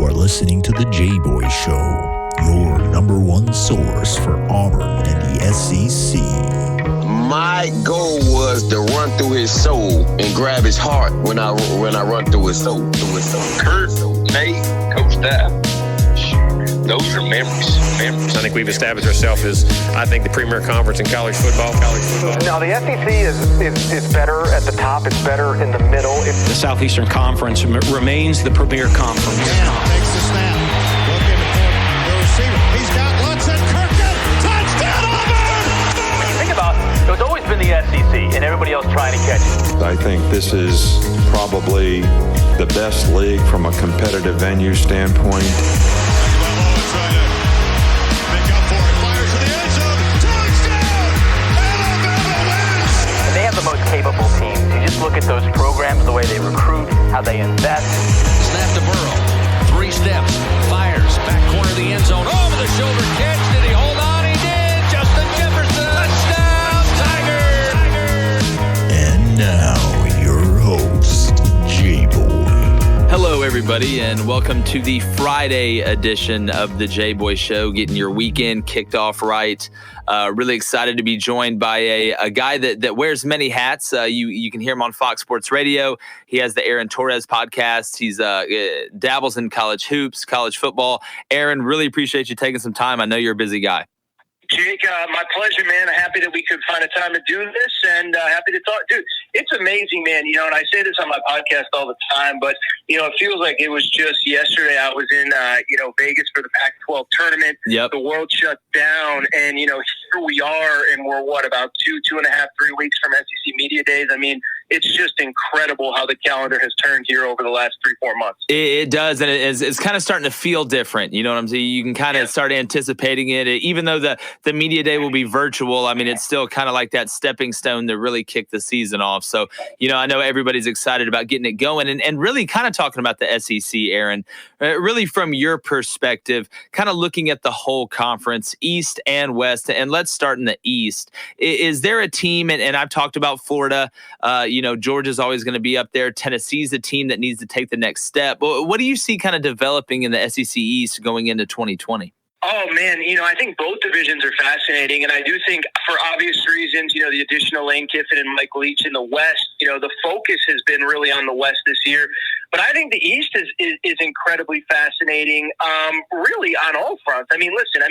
are listening to the Jboy Show, your number one source for Auburn and the SEC. My goal was to run through his soul and grab his heart when I run through his soul. Kurt, Nate, Coach Staff, those are memories. I think we've established ourselves as, I think, the premier conference in college football. Now, the SEC is better at the top. It's better in the middle. The Southeastern Conference remains the premier conference. Now takes the snap. Looking for the receiver. He's got Lutz and Kirkland. Touchdown, Auburn! Think about it. It's always been the SEC and everybody else trying to catch it. I think this is probably the best league from a competitive venue standpoint. They have the most capable teams. You just look at those programs, the way they recruit, how they invest. Snap to Burrow. 3 steps. Fires. Back corner of the end zone. Over the shoulder catch. Did he hold on? He did. Justin Jefferson. Touchdown, Tiger. And now, your host, Jboy. Hello, everybody, and welcome to the Friday edition of the Jboy Show, getting your weekend kicked off right. Really excited to be joined by a guy that wears many hats. You can hear him on FoxSportsRadio. He has the Aaron Torres podcast. He's dabbles in college hoops, college football. Aaron, really appreciate you taking some time. I know you're a busy guy. Jake, my pleasure, man. Happy that we could find a time to do this, and happy to talk. Dude, it's amazing, man. You know, and I say this on my podcast all the time, but, you know, it feels like it was just yesterday. I was in, Vegas for the Pac-12 tournament. Yep. The world shut down, and, you know, here we are, and we're, about 2.5, 3 weeks from SEC Media Days. I mean, it's just incredible how the calendar has turned here over the last 3-4 months. It does, and it's kind of starting to feel different. You know what I'm saying? You can kind of start anticipating it, even though the media day will be virtual. I mean, it's still kind of like that stepping stone to really kick the season off. So, you know, I know everybody's excited about getting it going and really kind of talking about the SEC, Aaron, really from your perspective, kind of looking at the whole conference, East and West. And let's start in the East. Is there a team, and I've talked about Florida, Georgia's always going to be up there. Tennessee's a team that needs to take the next step. What do you see kind of developing in the SEC East going into 2020? Oh, man, you know, I think both divisions are fascinating, and I do think for obvious reasons, you know, the additional Lane Kiffin and Mike Leach in the West, you know, the focus has been really on the West this year. But I think the East is incredibly fascinating, really on all fronts. I mean, listen,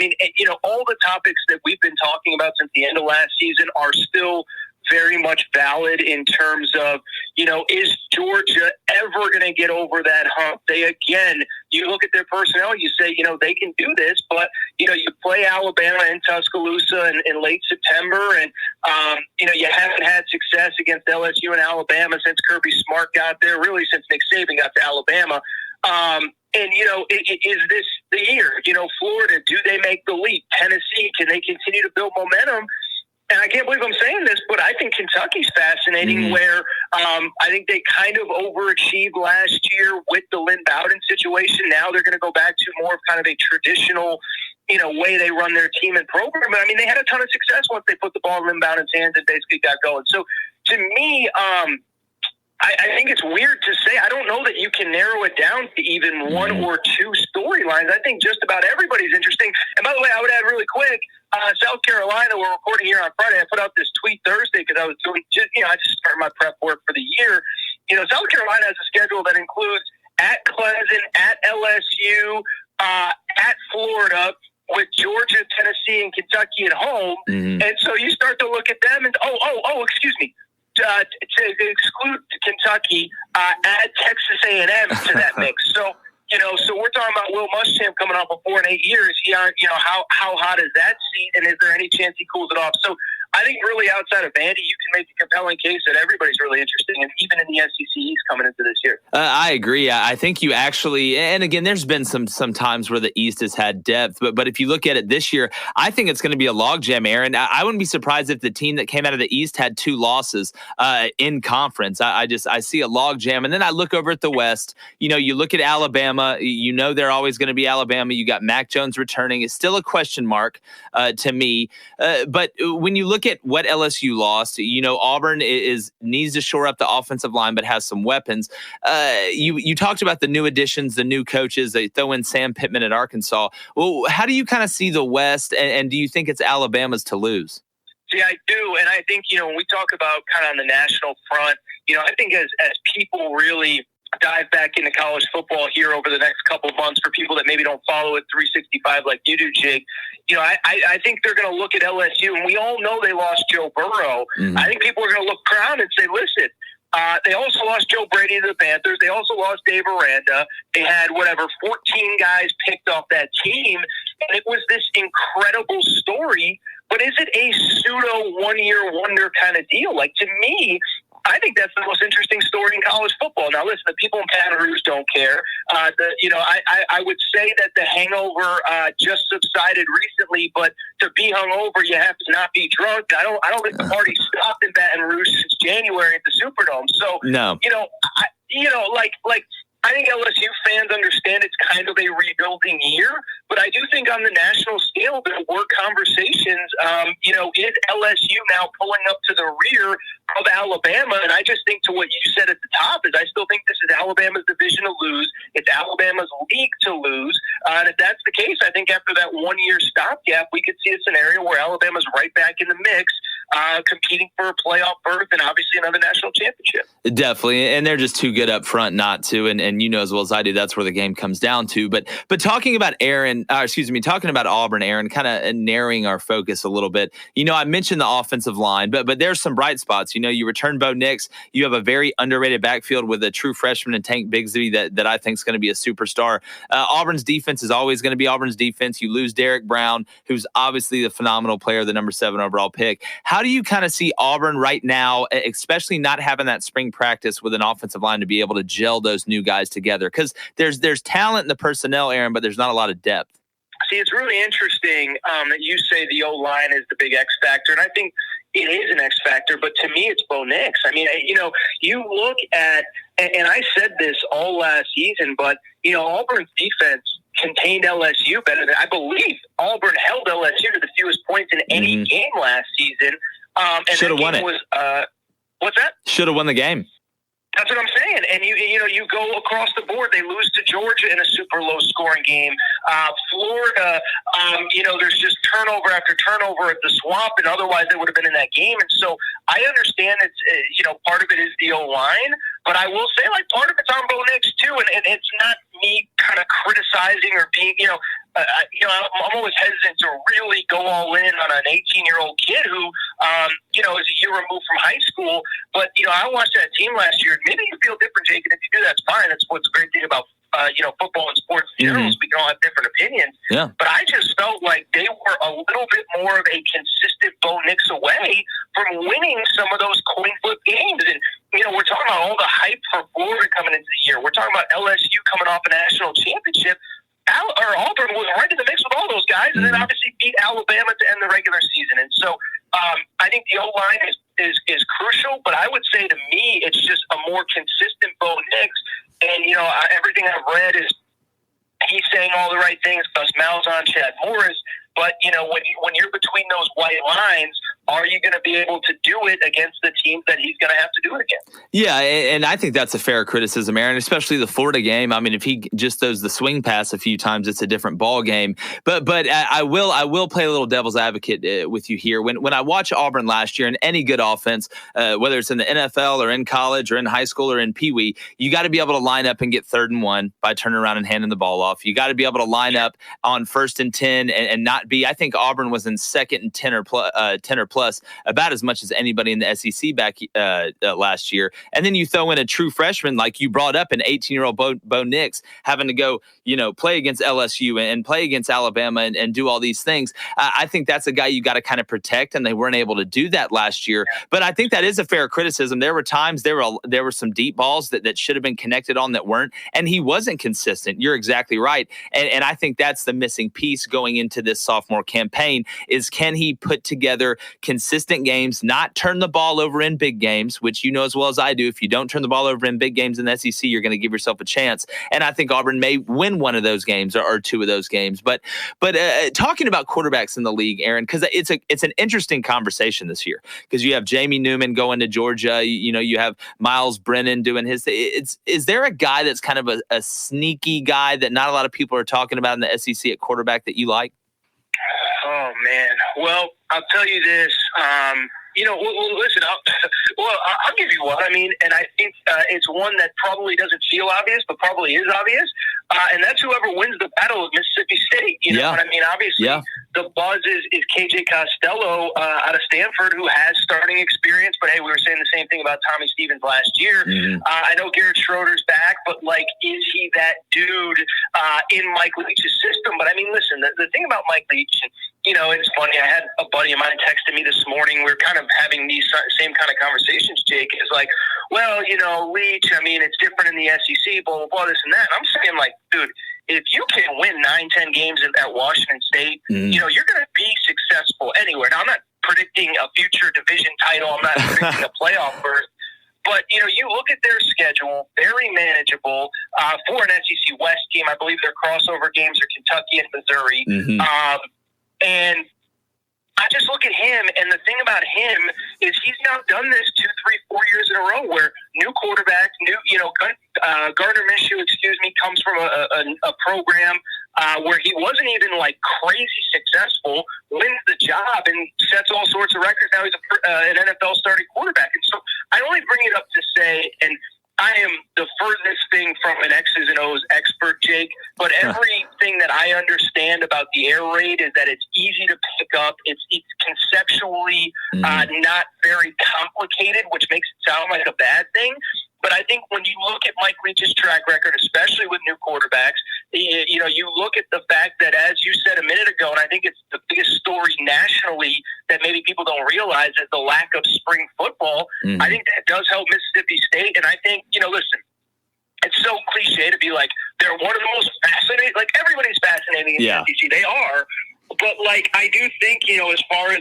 all the topics that we've been talking about since the end of last season are still very much valid in terms of, you know, is Georgia ever going to get over that hump? You look at their personnel, you say, you know, they can do this, but, you know, you play Alabama in Tuscaloosa in late September, and, you haven't had success against LSU and Alabama since Kirby Smart got there, really since Nick Saban got to Alabama. And, you know, is this the year? You know, Florida, do they make the leap? Tennessee, can they continue to build momentum? And I can't believe I'm saying this, but I think Kentucky's fascinating, where I think they kind of overachieved last year with the Lynn Bowden situation. Now they're going to go back to more of kind of a traditional, you know, way they run their team and program. But, I mean, they had a ton of success once they put the ball in Lynn Bowden's hands and basically got going. So, to me, I think it's weird to say. I don't know that you can narrow it down to even one or two storylines. I think just about everybody's interesting. And by the way, I would add really quick, South Carolina, we're recording here on Friday. I put out this tweet Thursday because I was doing, I just started my prep work for the year. You know, South Carolina has a schedule that includes at Clemson, at LSU, at Florida, with Georgia, Tennessee, and Kentucky at home. And so you start to look at them and, excuse me. To exclude Kentucky, add Texas A&M to that mix. So, you know, we're talking about Will Muschamp coming off of 4 and 8 years. How hot is that seat, and is there any chance he cools it off? So I think really outside of Vandy, you can make the compelling case that everybody's really interested, and even in the SEC East coming into this year. I agree. I think you actually, and again, there's been some times where the East has had depth, but if you look at it this year, I think it's going to be a logjam, Aaron. I wouldn't be surprised if the team that came out of the East had 2 losses in conference. I see a logjam, and then I look over at the West. You know, you look at Alabama. You know they're always going to be Alabama. You got Mac Jones returning. It's still a question mark to me. But when you look look at what LSU lost, Auburn needs to shore up the offensive line, but has some weapons. You talked about the new additions, the new coaches. They throw in Sam Pittman at Arkansas. Well, how do you kind of see the West, and do you think it's Alabama's to lose? See, I do, and I think, when we talk about kind of on the national front, I think as people really dive back into college football here over the next couple of months, for people that maybe don't follow it 365 like you do, Jake, I think they're going to look at LSU, and we all know they lost Joe Burrow. Mm-hmm. I think people are going to look around and say, listen, they also lost Joe Brady to the Panthers. They also lost Dave Aranda. They had 14 guys picked off that team, and it was this incredible story. But is it a pseudo one-year wonder kind of deal? Like, to me, I think that's the most interesting story in college football. Now, listen, the people in Baton Rouge don't care. I would say that the hangover just subsided recently, but to be hungover, you have to not be drunk. I don't think the party stopped in Baton Rouge since January at the Superdome. So, no. I think LSU fans understand it's kind of a rebuilding year, but I do think on the national scale there were conversations, is LSU now pulling up to the rear of Alabama? And I just think, to what you said at the top, is I still think this is Alabama's division to lose. It's Alabama's league to lose. And if that's the case, I think after that 1 year stopgap, we could see a scenario where Alabama's right back in the mix, competing for a playoff berth and obviously another national championship. Definitely. And they're just too good up front not to. And as well as I do, that's where the game comes down to. But talking about talking about Auburn, Aaron, kind of narrowing our focus a little bit. I mentioned the offensive line, but there's some bright spots. You return Bo Nix. You have a very underrated backfield with a true freshman in Tank Bigsby that I think is going to be a superstar. Auburn's defense is always going to be Auburn's defense. You lose Derek Brown, who's obviously the phenomenal player, the number 7 overall pick. How do you kind of see Auburn right now, especially not having that spring practice with an offensive line to be able to gel those new guys together? Because there's talent in the personnel, Aaron, but there's not a lot of depth. See, it's really interesting that you say the O-line is the big X factor, and I think it is an X factor, but to me, it's Bo Nix. I mean, you look at, and I said this all last season, but, Auburn's defense contained LSU better than, I believe Auburn held LSU to the fewest points in any game last season. Should have won it. What's that? Should have won the game. That's what I'm saying. And you go across the board. They lose to Georgia in a super low scoring game. Florida, there's just turnover after turnover at the Swamp, and otherwise they would have been in that game. And so I understand it's, part of it is the O-line, but I will say, part of it's on Bo Nix too. And it's not me kind of criticizing or being, I'm always hesitant to really go all in on an 18-year-old kid who, is a year removed from high school. But, I watched that team last year, and maybe you feel different, Jake, and if you do, that's fine. That's what's a great thing about, football and sports in general. We can all have different opinions. Yeah. But I just felt like they were a little bit more of a consistent Bo Nix away from winning some of those coin flip games. And, we're talking about all the hype for Florida coming into the year. We're talking about LSU coming off a national championship. Auburn was right in the mix with all those guys, and then obviously beat Alabama to end the regular season. And so I think the O-line is crucial, but I would say, to me, it's just a more consistent Bo Nix. And, everything I've read is he's saying all the right things, Gus Malzahn, Chad Morris. But, when you're between those white lines, are you going to be able to do it against the teams that he's going to have to do it against? Yeah, and I think that's a fair criticism, Aaron, especially the Florida game. I mean, if he just throws the swing pass a few times, it's a different ball game. But I will play a little devil's advocate with you here. When I watch Auburn last year, and any good offense, whether it's in the NFL or in college or in high school or in Pee Wee, you got to be able to line up and get 3rd and 1 by turning around and handing the ball off. You got to be able to line up on 1st and 10 and not be. I think Auburn was in 2nd and 10 or plus about as much as anybody in the SEC back last year. And then you throw in a true freshman, like you brought up, an 18-year-old Bo Nix having to go, play against LSU and play against Alabama and do all these things. I think that's a guy you got to kind of protect, and they weren't able to do that last year. But I think that is a fair criticism. There were times there were some deep balls that should have been connected on that weren't, and he wasn't consistent. You're exactly right. And I think that's the missing piece going into this sophomore campaign is, can he put together consistent games, not turn the ball over in big games, which you know as well as I do. If you don't turn the ball over in big games in the SEC, you're going to give yourself a chance. And I think Auburn may win one of those games or two of those games. But talking about quarterbacks in the league, Aaron, because it's an interesting conversation this year, because you have Jamie Newman going to Georgia. You have Miles Brennan doing his thing. Is there a guy that's kind of a sneaky guy that not a lot of people are talking about in the SEC at quarterback that you like? Oh, man. Well, I'll tell you this. Listen, I'll give you one. I mean, and I think it's one that probably doesn't feel obvious, but probably is obvious. And that's whoever wins the battle of Mississippi State. You know what I mean? Obviously, the buzz is KJ Costello out of Stanford, who has starting experience. But, hey, we were saying the same thing about Tommy Stevens last year. Mm-hmm. I know Garrett Schroeder's back, but, is he that dude in Mike Leach's system? But, I mean, listen, the thing about Mike Leach, it's funny. I had a buddy of mine texted me this morning. We were kind of having these same kind of conversations, Jake. It's like, well, Leach, I mean, it's different in the SEC, blah, blah, blah, this and that. And I'm saying, dude, if you can win 9-10 games at Washington State, you're going to be successful anywhere. Now, I'm not predicting a future division title. I'm not predicting a playoff berth. But, you look at their schedule, very manageable for an SEC West team. I believe their crossover games are Kentucky and Missouri. Mm-hmm. And I just look at him, and the thing about him is he's now done this 2, 3, 4 years in a row where new quarterback, Gardner Minshew, comes from a program where he wasn't even crazy successful, wins the job and sets all sorts of records. Now he's an NFL starting quarterback. And so I only bring it up to say, and I am the furthest thing from an X's and O's expert, Jake, but everything that I understand about the air raid is that it's easy to pick up. It's conceptually not very complicated, which makes it sound like a bad thing. But I think when you look at Mike Leach's track record, especially with new quarterbacks, you look at the fact that, as you said a minute ago, and I think it's the biggest story nationally that maybe people don't realize, is the lack of spring football. Mm-hmm. I think that does help Mississippi State. And I think, listen, it's so cliche to be like, they're one of the most fascinating, everybody's fascinating in the SEC. They are. But, I do think, as far as,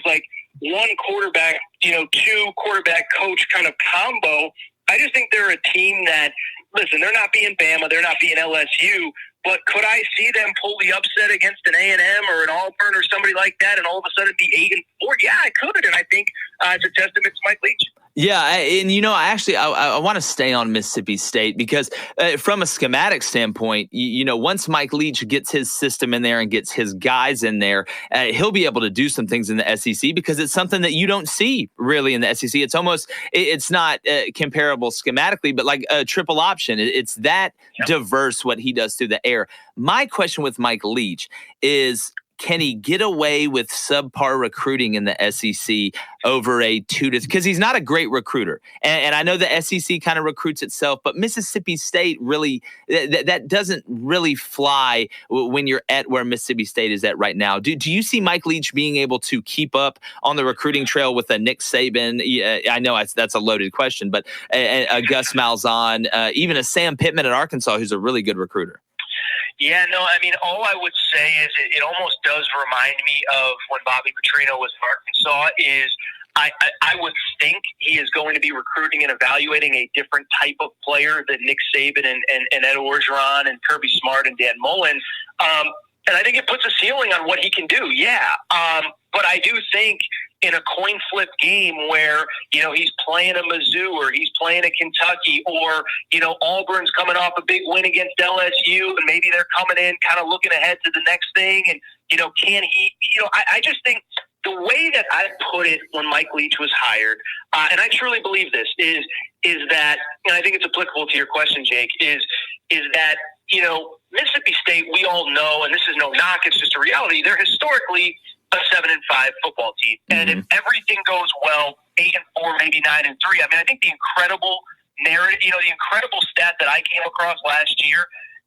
one quarterback, two quarterback coach kind of combo, I just think they're a team that, listen, they're not being Bama, they're not being LSU, but could I see them pull the upset against an A&M or an Auburn or somebody like that and all of a sudden be 8-4? Yeah, I could, and I think it's a testament to Mike Leach. Yeah, and I want to stay on Mississippi State because from a schematic standpoint, once Mike Leach gets his system in there and gets his guys in there, he'll be able to do some things in the SEC because it's something that you don't see really in the SEC. It's not comparable schematically, but like a triple option. It's that diverse what he does through the air. My question with Mike Leach is, can he get away with subpar recruiting in the SEC over because he's not a great recruiter. And I know the SEC kind of recruits itself, but Mississippi State really, that doesn't really fly when you're at where Mississippi State is at right now. Do you see Mike Leach being able to keep up on the recruiting trail with a Nick Saban? I know that's a loaded question, but a Gus Malzahn, even a Sam Pittman at Arkansas, who's a really good recruiter. Yeah, no, I mean, all I would say is it almost does remind me of when Bobby Petrino was in Arkansas. I would think he is going to be recruiting and evaluating a different type of player than Nick Saban and Ed Orgeron and Kirby Smart and Dan Mullen. And I think it puts a ceiling on what he can do, but I do think in a coin flip game where, he's playing a Mizzou or he's playing a Kentucky or, Auburn's coming off a big win against LSU and maybe they're coming in kind of looking ahead to the next thing. And, can he, I just think the way that I put it when Mike Leach was hired, and I truly believe this, is that, and I think it's applicable to your question, Jake, is that, Mississippi State, we all know, and this is no knock, it's just a reality, they're historically a 7-5 football team. And if everything goes well, 8-4, maybe 9-3. I mean, I think the incredible narrative, the incredible stat that I came across last year,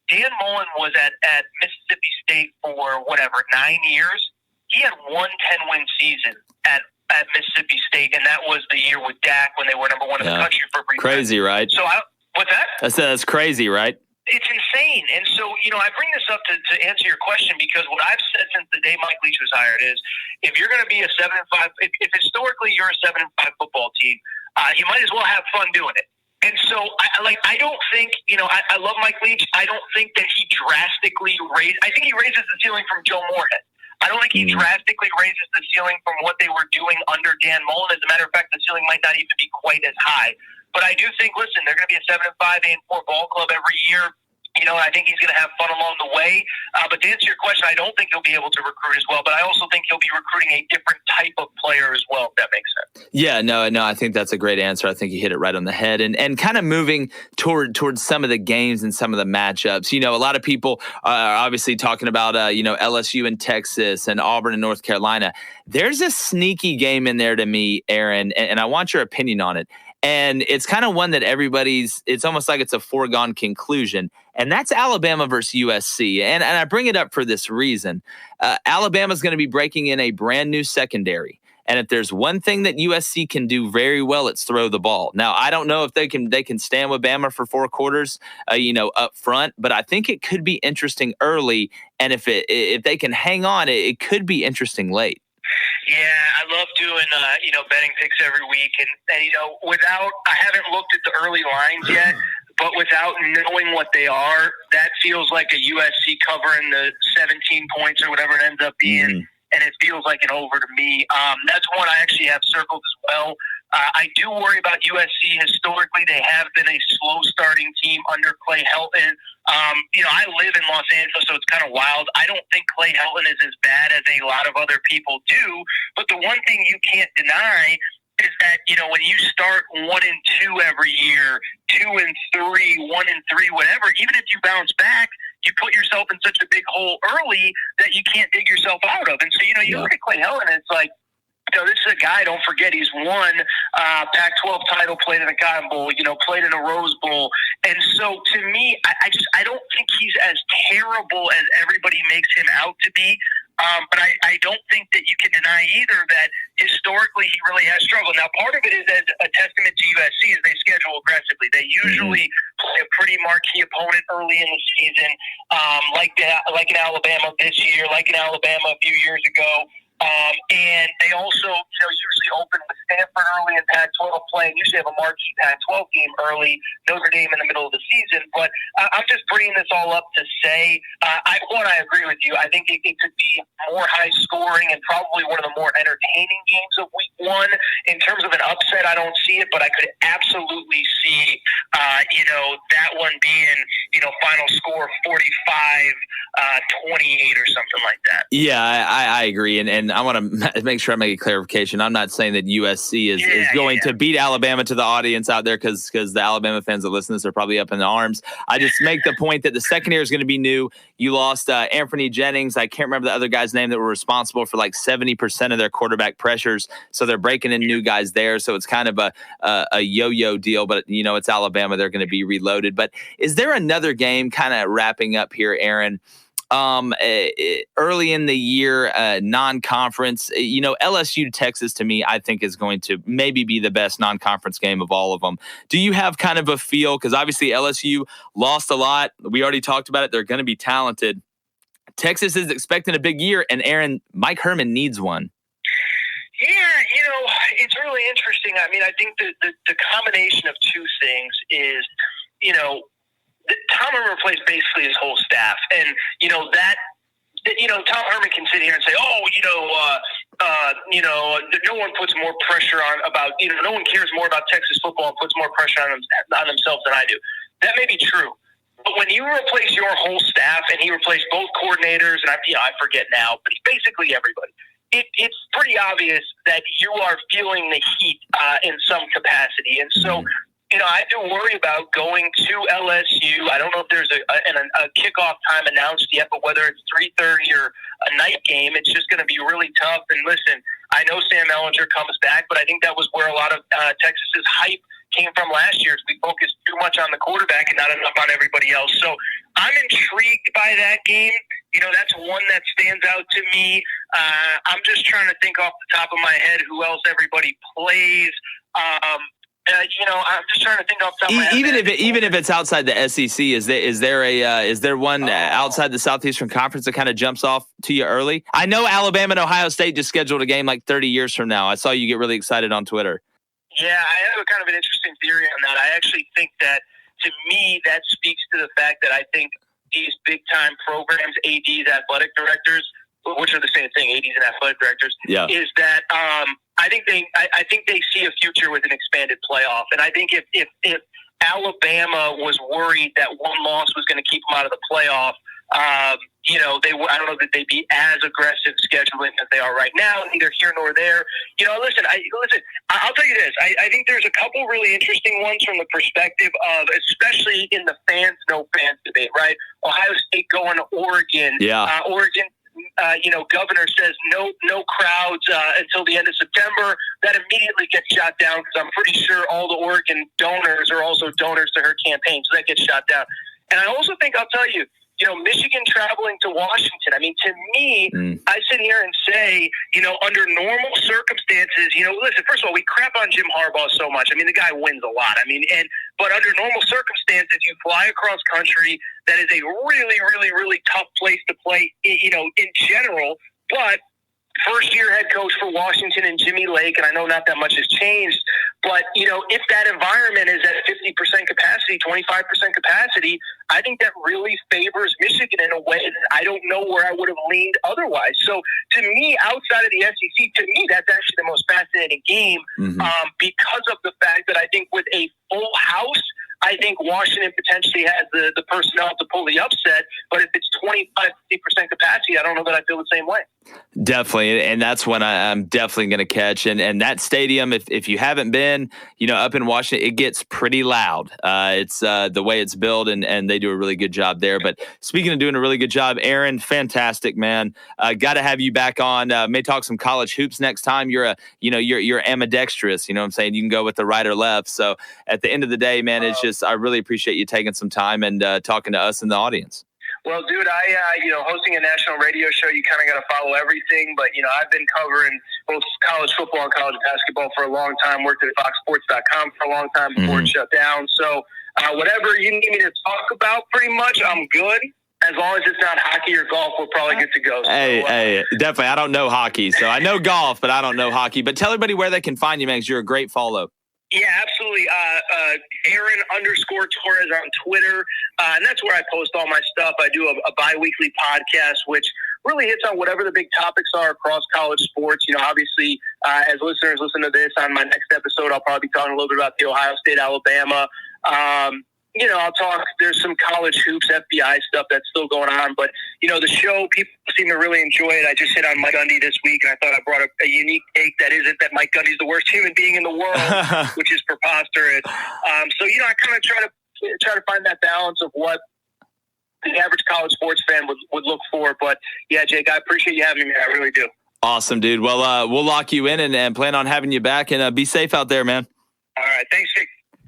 Dan Mullen was at Mississippi State for 9 years. He had one 10-win season at Mississippi State, and that was the year with Dak when they were number one in the country for a brief time. Crazy, right? So what's that? That's crazy, right? It's insane. And so, I bring this up to answer your question because what I've said since the day Mike Leach was hired is if you're going to be a 7-5, if historically you're a 7-5 football team, you might as well have fun doing it. And so, I don't think, I love Mike Leach. I don't think that he drastically I think he raises the ceiling from Joe Moorhead. I don't think he drastically raises the ceiling from what they were doing under Dan Mullen. As a matter of fact, the ceiling might not even be quite as high. But I do think, listen, they're going to be a 7-5, 8-4 ball club every year. I think he's going to have fun along the way. But to answer your question, I don't think he'll be able to recruit as well. But I also think he'll be recruiting a different type of player as well, if that makes sense. Yeah, no, I think that's a great answer. I think you hit it right on the head. And kind of moving towards some of the games and some of the matchups. A lot of people are obviously talking about, LSU and Texas and Auburn and North Carolina. There's a sneaky game in there to me, Aaron, and I want your opinion on it. And it's kind of one that it's almost like it's a foregone conclusion. And that's Alabama versus USC. And I bring it up for this reason. Alabama's going to be breaking in a brand new secondary. And if there's one thing that USC can do very well, it's throw the ball. Now, I don't know if they can stand with Bama for 4 quarters, up front, but I think it could be interesting early. And if they can hang on, it could be interesting late. Yeah, I love doing, betting picks every week. And I haven't looked at the early lines yet, but without knowing what they are, that feels like a USC covering the 17 points or whatever it ends up being. And it feels like an over to me. That's one I actually have circled as well. I do worry about USC. Historically, they have been a slow-starting team under Clay Helton. I live in Los Angeles, so it's kind of wild. I don't think Clay Helton is as bad as a lot of other people do. But the one thing you can't deny is that, when you start 1-2 every year, 2-3, 1-3, whatever, even if you bounce back, you put yourself in such a big hole early that you can't dig yourself out of. And so, you look at Clay Helton, and it's like, this is a guy, don't forget, he's won Pac-12 title, played in a Cotton Bowl, played in a Rose Bowl. And so, to me, I don't think he's as terrible as everybody makes him out to be. But I don't think that you can deny either that historically he really has struggled. Now, part of it is as a testament to USC is they schedule aggressively. They usually play a pretty marquee opponent early in the season, like in Alabama this year, like in Alabama a few years ago. And they also, usually open with Stanford early in Pac-12 play, and usually have a marquee Pac-12 game early, Notre Dame in the middle of the season. But I'm just bringing this all up to say, I agree with you. I think it could be more high scoring and probably one of the more entertaining games of week 1. In terms of an upset, I don't see it, but I could absolutely see, that one being, final score 45-28 or something like that. Yeah, I agree. And I want to make sure I make a clarification. I'm not saying that USC is going to beat Alabama to the audience out there because the Alabama fans that listen to this are probably up in arms. I just make the point that the secondary is going to be new. You lost Anthony Jennings. I can't remember the other guy's name that were responsible for like 70% of their quarterback pressures. So they're breaking in new guys there. So it's kind of a yo-yo deal, but it's Alabama. They're going to be reloaded. But is there another game kind of wrapping up here, Aaron? Early in the year, non-conference, LSU Texas to me, I think is going to maybe be the best non-conference game of all of them. Do you have kind of a feel? Because obviously LSU lost a lot. We already talked about it. They're going to be talented. Texas is expecting a big year, and Aaron, Mike Herman needs one. Yeah, it's really interesting. I mean, I think the combination of two things is, Tom Herman replaced basically his whole staff, and Tom Herman can sit here and say, no one puts more pressure on no one cares more about Texas football and puts more pressure on themselves than I do. That may be true, but when you replace your whole staff and he replaced both coordinators, and I forget now, but basically everybody, it's pretty obvious that you are feeling the heat in some capacity, and so. I do worry about going to LSU. I don't know if there's a kickoff time announced yet, but whether it's 3:30 or a night game, it's just going to be really tough. And listen, I know Sam Ehlinger comes back, but I think that was where a lot of Texas's hype came from last year. We focused too much on the quarterback and not enough on everybody else. So I'm intrigued by that game. That's one that stands out to me. I'm just trying to think off the top of my head who else everybody plays. I'm just trying to think off the top of my head. Even if it's outside the SEC, is there one outside the Southeastern Conference that kind of jumps off to you early? I know Alabama and Ohio State just scheduled a game like 30 years from now. I saw you get really excited on Twitter. Yeah, I have a kind of an interesting theory on that. I actually think that, to me, that speaks to the fact that I think these big-time programs, ADs, athletic directors, which are the same thing, ADs and athletic directors, is that I think they see a future with an expanded playoff. And I think if Alabama was worried that one loss was going to keep them out of the playoff, I don't know that they'd be as aggressive scheduling as they are right now. Neither here nor there. Listen. I'll tell you this. I think there's a couple really interesting ones from the perspective of, especially in the fans, no fans debate, right? Ohio State going to Oregon. Yeah. Oregon. Governor says no crowds until the end of September. That immediately gets shot down because I'm pretty sure all the Oregon donors are also donors to her campaign, so that gets shot down. And I also think, I'll tell you, Michigan traveling to Washington. I mean, to me, I sit here and say, under normal circumstances, listen, first of all, we crap on Jim Harbaugh so much. I mean, the guy wins a lot. But under normal circumstances, you fly across country. That is a really, really, really tough place to play, in general. But first-year head coach for Washington and Jimmy Lake, and I know not that much has changed, but, if that environment is at 50% capacity, 25% capacity, I think that really favors Michigan in a way that I don't know where I would have leaned otherwise. So, to me, outside of the SEC, to me, that's actually the most fascinating game because of the fact that I think with a full house, I think Washington potentially has the personnel to pull the upset, but if it's 25-50% capacity, I don't know that I feel the same way. Definitely, and that's when I'm definitely going to catch. And that stadium, if you haven't been, up in Washington, it gets pretty loud. It's the way it's built, and they do a really good job there. But speaking of doing a really good job, Aaron, fantastic, man. Got to have you back on. May talk some college hoops next time. You're ambidextrous. You know what I'm saying? You can go with the right or left. So at the end of the day, man, it's just I really appreciate you taking some time and talking to us in the audience. Well, dude, hosting a national radio show, you kind of got to follow everything. But, I've been covering both college football and college basketball for a long time, worked at FoxSports.com for a long time before it shut down. So whatever you need me to talk about, pretty much, I'm good. As long as it's not hockey or golf, we're probably good to go. So, hey, definitely. I don't know hockey, so I know golf, but I don't know hockey. But tell everybody where they can find you, man, because you're a great follow. Yeah, absolutely. Aaron _Torres on Twitter. And that's where I post all my stuff. I do a bi-weekly podcast, which really hits on whatever the big topics are across college sports. Obviously, as listeners listen to this, on my next episode, I'll probably be talking a little bit about the Ohio State, Alabama. I'll talk, there's some college hoops, FBI stuff that's still going on. But, the show, people seem to really enjoy it. I just hit on Mike Gundy this week, and I thought I brought a unique take that isn't that Mike Gundy's the worst human being in the world, which is preposterous. So, I kind of try to find that balance of what the average college sports fan would look for. But, yeah, Jake, I appreciate you having me. I really do. Awesome, dude. Well, we'll lock you in and plan on having you back, and be safe out there, man. All right. Thanks, Jake.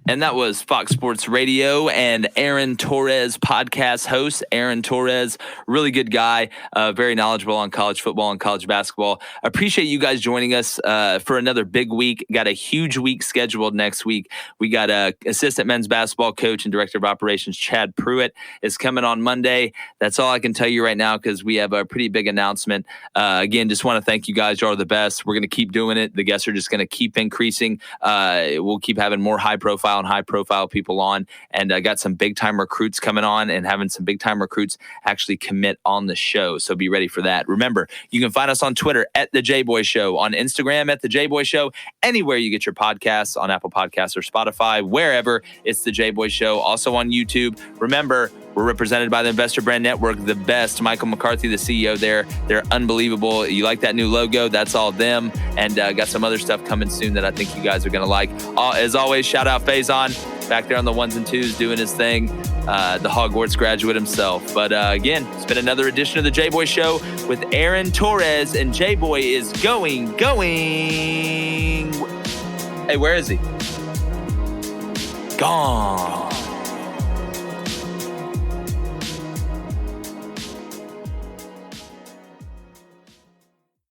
And that was Fox Sports Radio and Aaron Torres, podcast host. Aaron Torres, really good guy, very knowledgeable on college football and college basketball. Appreciate you guys joining us for another big week. Got a huge week scheduled next week. We got assistant men's basketball coach and director of operations Chad Pruitt is coming on Monday. That's all I can tell you right now because we have a pretty big announcement. Again, just want to thank you guys. You are the best. We're going to keep doing it. The guests are just going to keep increasing. We'll keep having more high-profile people on, and I got some big-time recruits coming on and having some big-time recruits actually commit on the show, so be ready for that. Remember, you can find us on Twitter at The Jboy Show, on Instagram at The Jboy Show, anywhere you get your podcasts, on Apple Podcasts or Spotify, wherever, it's The Jboy Show. Also on YouTube. Remember, we're represented by the Investor Brand Network, the best. Michael McCarthy, the CEO there. They're unbelievable. You like that new logo? That's all them. And got some other stuff coming soon that I think you guys are going to like. As always, shout out Faison, back there on the ones and twos doing his thing. The Hogwarts graduate himself. But again, it's been another edition of the Jboy Show with Aaron Torres. And Jboy is going. Hey, where is he? Gone.